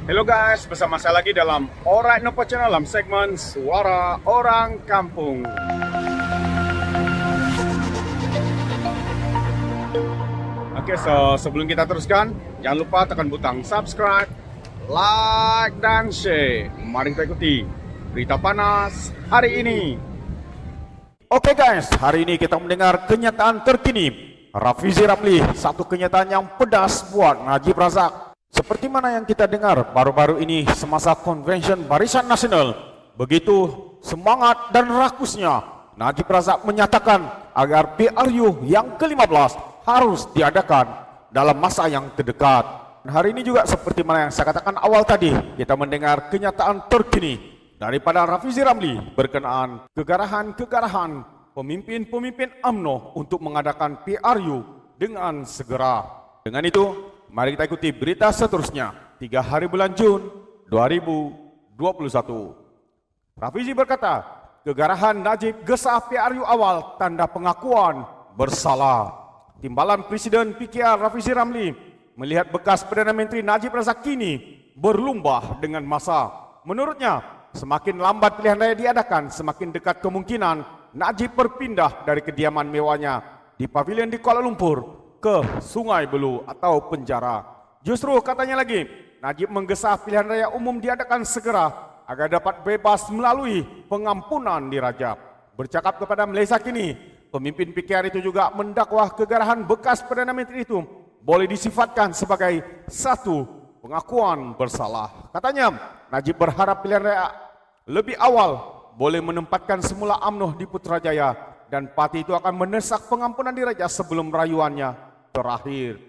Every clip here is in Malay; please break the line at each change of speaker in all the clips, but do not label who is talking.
Hello guys, bersama saya lagi dalam Alright Nopo Channel dalam segmen Suara Orang Kampung. Oke, so sebelum kita teruskan, jangan lupa tekan butang subscribe, like, dan share. Mari kita ikuti berita panas hari ini. Oke guys, hari ini kita mendengar kenyataan terkini Rafizi Ramli, satu kenyataan yang pedas buat Najib Razak. Seperti mana yang kita dengar baru-baru ini semasa Convention Barisan Nasional, begitu semangat dan rakusnya Najib Razak menyatakan agar PRU yang ke-15 harus diadakan dalam masa yang terdekat. Dan hari ini juga seperti mana yang saya katakan awal tadi, kita mendengar kenyataan terkini daripada Rafizi Ramli berkenaan kegarahan pemimpin-pemimpin UMNO untuk mengadakan PRU dengan segera. Dengan itu, mari kita ikuti berita seterusnya. 3 hari bulan Jun 2021. Rafizi berkata, kegarahan Najib gesah PRU awal tanda pengakuan bersalah. Timbalan Presiden PKR Rafizi Ramli melihat bekas Perdana Menteri Najib Razak kini berlumbah dengan masa. Menurutnya, semakin lambat pilihan raya diadakan, semakin dekat kemungkinan Najib berpindah dari kediaman mewahnya di pavilion di Kuala Lumpur ke Sungai Belu atau penjara. Justru katanya lagi, Najib menggesah pilihan raya umum diadakan segera agar dapat bebas melalui pengampunan di Rajab. Bercakap kepada Malaysia kini, pemimpin PKR itu juga mendakwah kegarahan bekas Perdana Menteri itu boleh disifatkan sebagai satu pengakuan bersalah. Katanya, Najib berharap pilihan raya lebih awal boleh menempatkan semula UMNO di Putrajaya dan parti itu akan mendesak pengampunan di Raja sebelum rayuannya terakhir.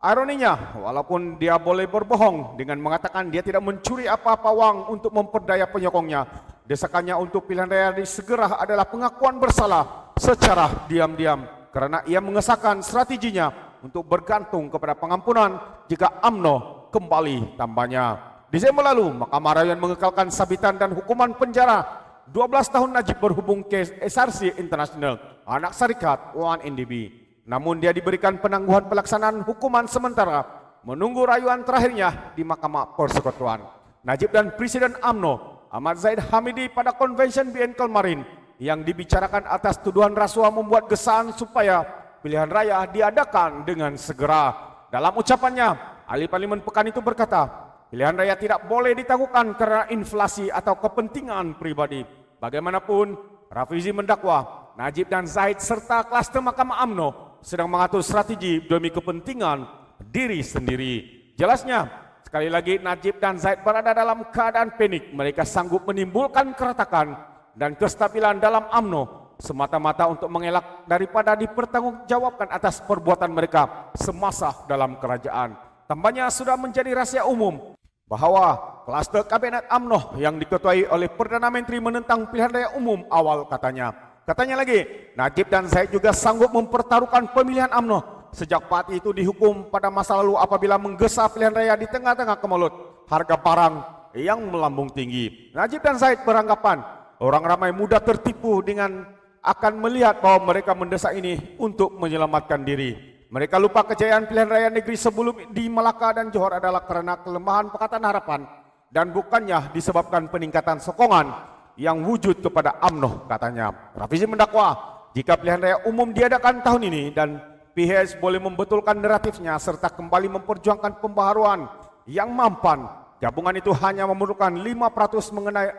Ironinya, walaupun dia boleh berbohong dengan mengatakan dia tidak mencuri apa-apa wang untuk memperdaya penyokongnya, desakannya untuk pilihan raya segera adalah pengakuan bersalah secara diam-diam karena ia mengesahkan strateginya untuk bergantung kepada pengampunan jika UMNO kembali tambahnya. Desember lalu, Mahkamah Rayuan mengekalkan sabitan dan hukuman penjara 12 tahun Najib berhubung kes SRC International, anak syarikat 1NDB. Namun dia diberikan penangguhan pelaksanaan hukuman sementara menunggu rayuan terakhirnya di Mahkamah Persekutuan. Najib dan Presiden UMNO Ahmad Zahid Hamidi pada Convention BN kemarin yang dibicarakan atas tuduhan rasuah membuat gesaan supaya pilihan raya diadakan dengan segera. Dalam ucapannya, ahli parlimen pekan itu berkata, pilihan raya tidak boleh ditangguhkan karena inflasi atau kepentingan pribadi. Bagaimanapun, Rafizi mendakwa Najib dan Zahid serta klaster Mahkamah UMNO sedang mengatur strategi demi kepentingan diri sendiri. Jelasnya, sekali lagi Najib dan Zahid berada dalam keadaan panik. Mereka sanggup menimbulkan keretakan dan kestabilan dalam UMNO semata-mata untuk mengelak daripada dipertanggungjawabkan atas perbuatan mereka semasa dalam kerajaan. Tambahnya sudah menjadi rahasia umum bahawa klaster kabinet UMNO yang diketuai oleh Perdana Menteri menentang pilihan raya umum awal katanya. Katanya lagi, Najib dan Zahid juga sanggup mempertaruhkan pemilihan UMNO sejak parti itu dihukum pada masa lalu apabila menggesa pilihan raya di tengah-tengah kemelut harga barang yang melambung tinggi. Najib dan Zahid beranggapan orang ramai mudah tertipu dengan akan melihat bahwa mereka mendesak ini untuk menyelamatkan diri. Mereka lupa kejayaan pilihan raya negeri sebelum di Melaka dan Johor adalah karena kelemahan Pakatan Harapan dan bukannya disebabkan peningkatan sokongan yang wujud kepada UMNO katanya. Rafizi mendakwa jika pilihan raya umum diadakan tahun ini dan PHS boleh membetulkan naratifnya serta kembali memperjuangkan pembaharuan yang mampan, gabungan itu hanya memerlukan 5% mengenai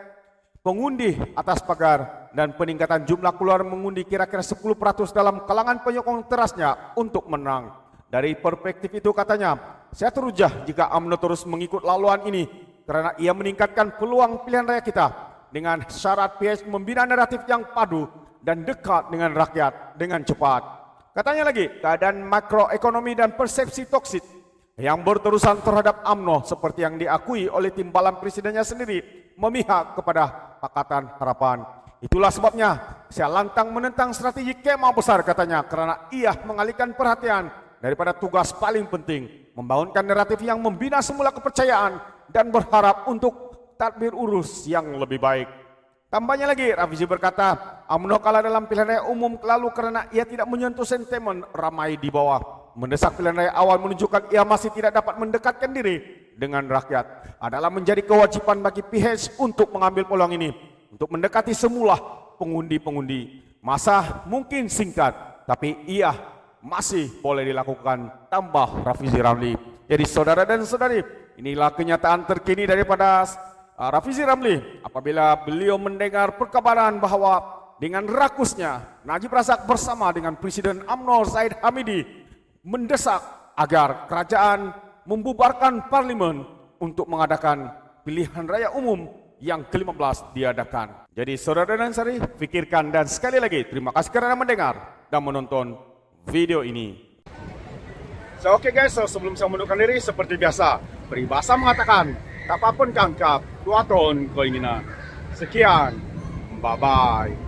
pengundi atas pagar dan peningkatan jumlah keluar mengundi kira-kira 10% dalam kalangan penyokong terasnya untuk menang. Dari perspektif itu katanya, saya terujah jika UMNO terus mengikut laluan ini karena ia meningkatkan peluang pilihan raya kita dengan syarat PHS membina naratif yang padu dan dekat dengan rakyat dengan cepat. Katanya lagi, keadaan makroekonomi dan persepsi toksik yang berterusan terhadap UMNO seperti yang diakui oleh timbalan presidennya sendiri memihak kepada Pakatan Harapan. Itulah sebabnya saya lantang menentang strategi kemah besar katanya karena ia mengalihkan perhatian daripada tugas paling penting, membangunkan naratif yang membina semula kepercayaan dan berharap untuk tadbir urus yang lebih baik. Tambahnya lagi, Rafizi berkata, UMNO kalah dalam pilihan raya umum lalu karena ia tidak menyentuh sentimen ramai di bawah. Mendesak pilihan raya awal menunjukkan ia masih tidak dapat mendekatkan diri dengan rakyat adalah menjadi kewajiban bagi PH untuk mengambil peluang ini untuk mendekati semula pengundi-pengundi. Masa mungkin singkat, tapi ia masih boleh dilakukan, tambah Rafizi Ramli. Jadi saudara dan saudari, inilah kenyataan terkini daripada Rafizi Ramli apabila beliau mendengar perkabaran bahwa dengan rakusnya Najib Razak bersama dengan Presiden UMNO Zahid Hamidi mendesak agar kerajaan membubarkan parlimen untuk mengadakan pilihan raya umum yang ke-15 diadakan. Jadi saudara dan saudari, fikirkan dan sekali lagi terima kasih kerana mendengar dan menonton video ini. So okay guys, sebelum saya mundurkan diri seperti biasa, peribahasa mengatakan tak apapun kangkap, 2 ton keinginan. Sekian, bye bye.